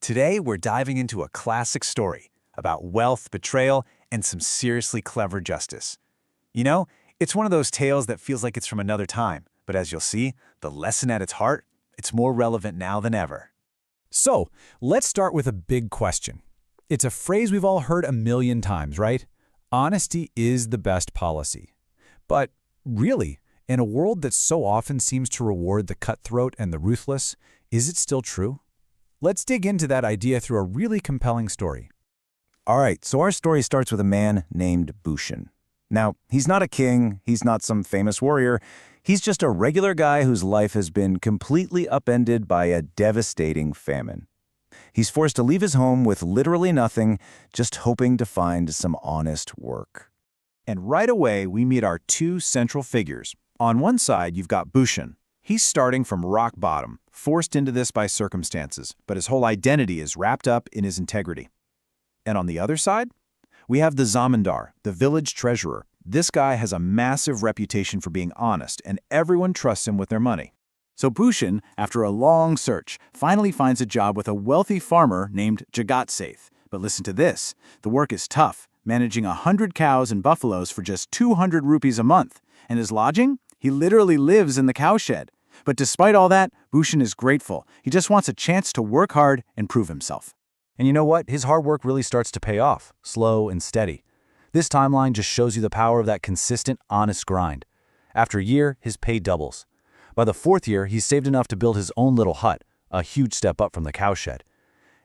Today, we're diving into a classic story about wealth, betrayal, and some seriously clever justice. You know, it's one of those tales that feels like it's from another time, but as you'll see, the lesson at its heart, it's more relevant now than ever. So, let's start with a big question. It's a phrase we've all heard a million times, right? Honesty is the best policy. But really, in a world that so often seems to reward the cutthroat and the ruthless, is it still true? Let's dig into that idea through a really compelling story. All right, so our story starts with a man named Bushin. Now, he's not a king, he's not some famous warrior, he's just a regular guy whose life has been completely upended by a devastating famine. He's forced to leave his home with literally nothing, just hoping to find some honest work. And right away, we meet our two central figures. On one side, you've got Bushin. He's starting from rock bottom, forced into this by circumstances, but his whole identity is wrapped up in his integrity. And on the other side, we have the zamindar, the village treasurer. This guy has a massive reputation for being honest, and everyone trusts him with their money. So Bushin, after a long search, finally finds a job with a wealthy farmer named Jagat. But listen to this, the work is tough, managing 100 cows and buffaloes for just 200 rupees a month. And his lodging? He literally lives in the cowshed. But despite all that, Bushin is grateful. He just wants a chance to work hard and prove himself. And you know what? His hard work really starts to pay off, slow and steady. This timeline just shows you the power of that consistent, honest grind. After a year, his pay doubles. By the fourth year, he's saved enough to build his own little hut, a huge step up from the cowshed.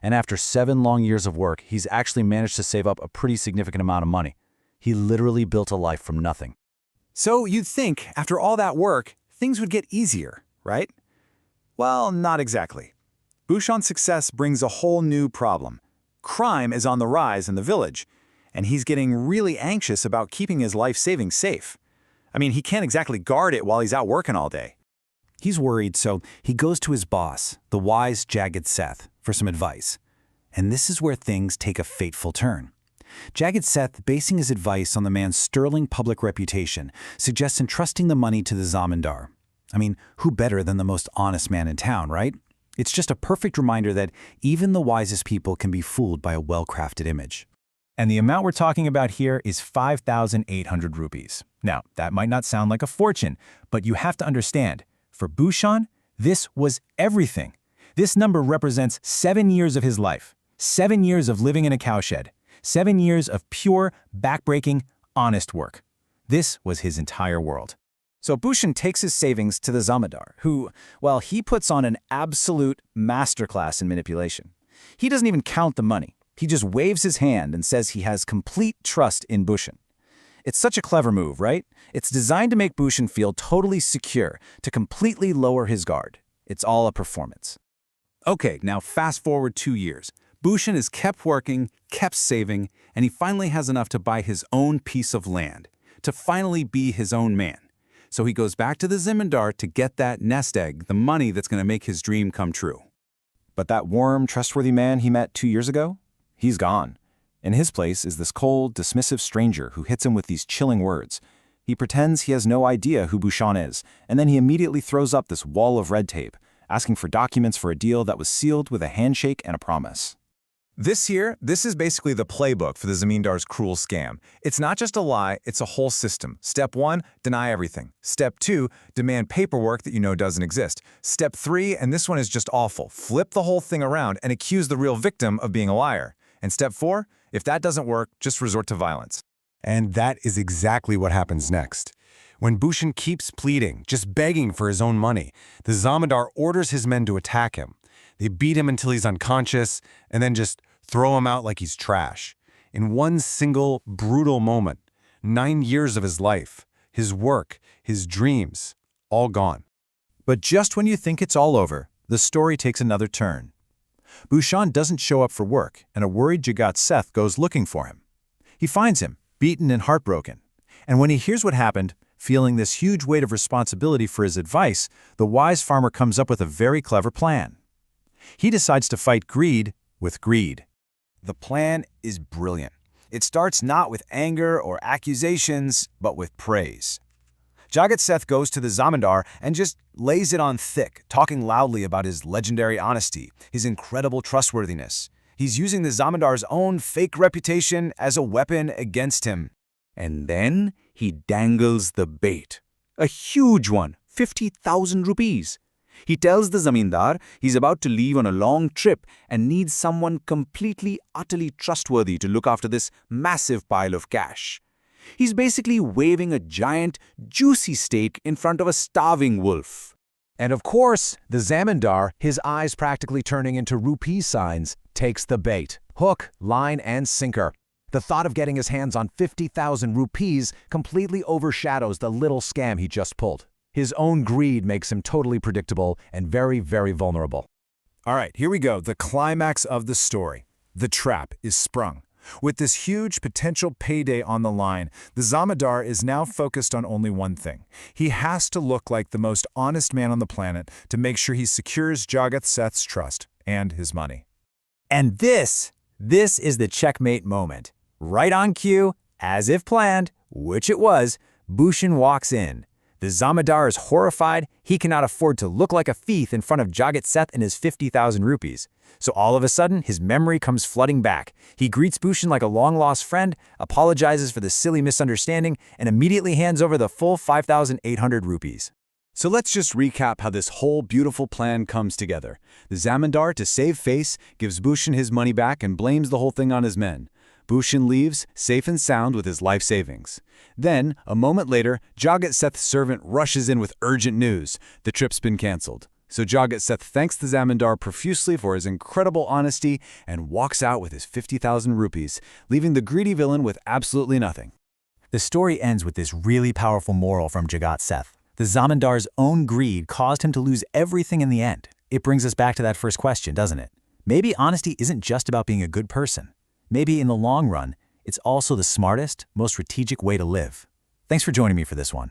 And after 7 long years of work, he's actually managed to save up a pretty significant amount of money. He literally built a life from nothing. So you'd think, after all that work, things would get easier, right? Well, not exactly. Bushin's success brings a whole new problem. Crime is on the rise in the village, and he's getting really anxious about keeping his life savings safe. I mean, he can't exactly guard it while he's out working all day. He's worried, so he goes to his boss, the wise Jagat, for some advice. And this is where things take a fateful turn. Jagat, basing his advice on the man's sterling public reputation, suggests entrusting the money to the zamindar. I mean, who better than the most honest man in town, right? It's just a perfect reminder that even the wisest people can be fooled by a well-crafted image. And the amount we're talking about here is 5,800 rupees. Now, that might not sound like a fortune, but you have to understand, for Bushin, this was everything. This number represents 7 years of his life, 7 years of living in a cowshed, 7 years of pure, backbreaking, honest work. This was his entire world. So Bushin takes his savings to the zamindar, who, well, he puts on an absolute masterclass in manipulation. He doesn't even count the money. He just waves his hand and says he has complete trust in Bushin. It's such a clever move, right? It's designed to make Bushin feel totally secure, to completely lower his guard. It's all a performance. Okay, now fast forward 2 years. Bushin has kept working, kept saving, and he finally has enough to buy his own piece of land, to finally be his own man. So he goes back to the zamindar to get that nest egg, the money that's going to make his dream come true. But that warm, trustworthy man he met 2 years ago? He's gone. In his place is this cold, dismissive stranger who hits him with these chilling words. He pretends he has no idea who Bushin is, and then he immediately throws up this wall of red tape, asking for documents for a deal that was sealed with a handshake and a promise. This is basically the playbook for the zamindar's cruel scam. It's not just a lie, it's a whole system. Step 1, deny everything. Step 2, demand paperwork that you know doesn't exist. Step 3, and this one is just awful, flip the whole thing around and accuse the real victim of being a liar. And step 4, if that doesn't work, just resort to violence. And that is exactly what happens next. When Bushin keeps pleading, just begging for his own money, the zamindar orders his men to attack him. They beat him until he's unconscious and then just throw him out like he's trash. In one single, brutal moment, 9 years of his life, his work, his dreams, all gone. But just when you think it's all over, the story takes another turn. Bushin doesn't show up for work, and a worried Jagat goes looking for him. He finds him, beaten and heartbroken. And when he hears what happened, feeling this huge weight of responsibility for his advice, the wise farmer comes up with a very clever plan. He decides to fight greed with greed. The plan is brilliant. It starts not with anger or accusations, but with praise. Jagat Seth goes to the Zamindar and just lays it on thick, talking loudly about his legendary honesty, his incredible trustworthiness. He's using the Zamindar's own fake reputation as a weapon against him. And then he dangles the bait. A huge one, 50,000 rupees. He tells the Zamindar he's about to leave on a long trip and needs someone completely, utterly trustworthy to look after this massive pile of cash. He's basically waving a giant, juicy steak in front of a starving wolf. And of course, the Zamindar, his eyes practically turning into rupee signs, takes the bait. Hook, line, and sinker. The thought of getting his hands on 50,000 rupees completely overshadows the little scam he just pulled. His own greed makes him totally predictable and very, very vulnerable. All right, here we go, the climax of the story. The trap is sprung. With this huge potential payday on the line, the Zamindar is now focused on only one thing. He has to look like the most honest man on the planet to make sure he secures Jagat Seth's trust and his money. And this is the checkmate moment. Right on cue, as if planned, which it was, Bhushan walks in. The Zamindar is horrified. He cannot afford to look like a thief in front of Jagat Seth and his 50,000 rupees. So all of a sudden, his memory comes flooding back. He greets Bhushan like a long-lost friend, apologizes for the silly misunderstanding, and immediately hands over the full 5,800 rupees. So let's just recap how this whole beautiful plan comes together. The Zamindar, to save face, gives Bhushan his money back and blames the whole thing on his men. Bhushan leaves, safe and sound with his life savings. Then, a moment later, Jagat Seth's servant rushes in with urgent news. The trip's been cancelled. So Jagat Seth thanks the Zamindar profusely for his incredible honesty and walks out with his 50,000 rupees, leaving the greedy villain with absolutely nothing. The story ends with this really powerful moral from Jagat Seth. The Zamindar's own greed caused him to lose everything in the end. It brings us back to that first question, doesn't it? Maybe honesty isn't just about being a good person. Maybe in the long run, it's also the smartest, most strategic way to live. Thanks for joining me for this one.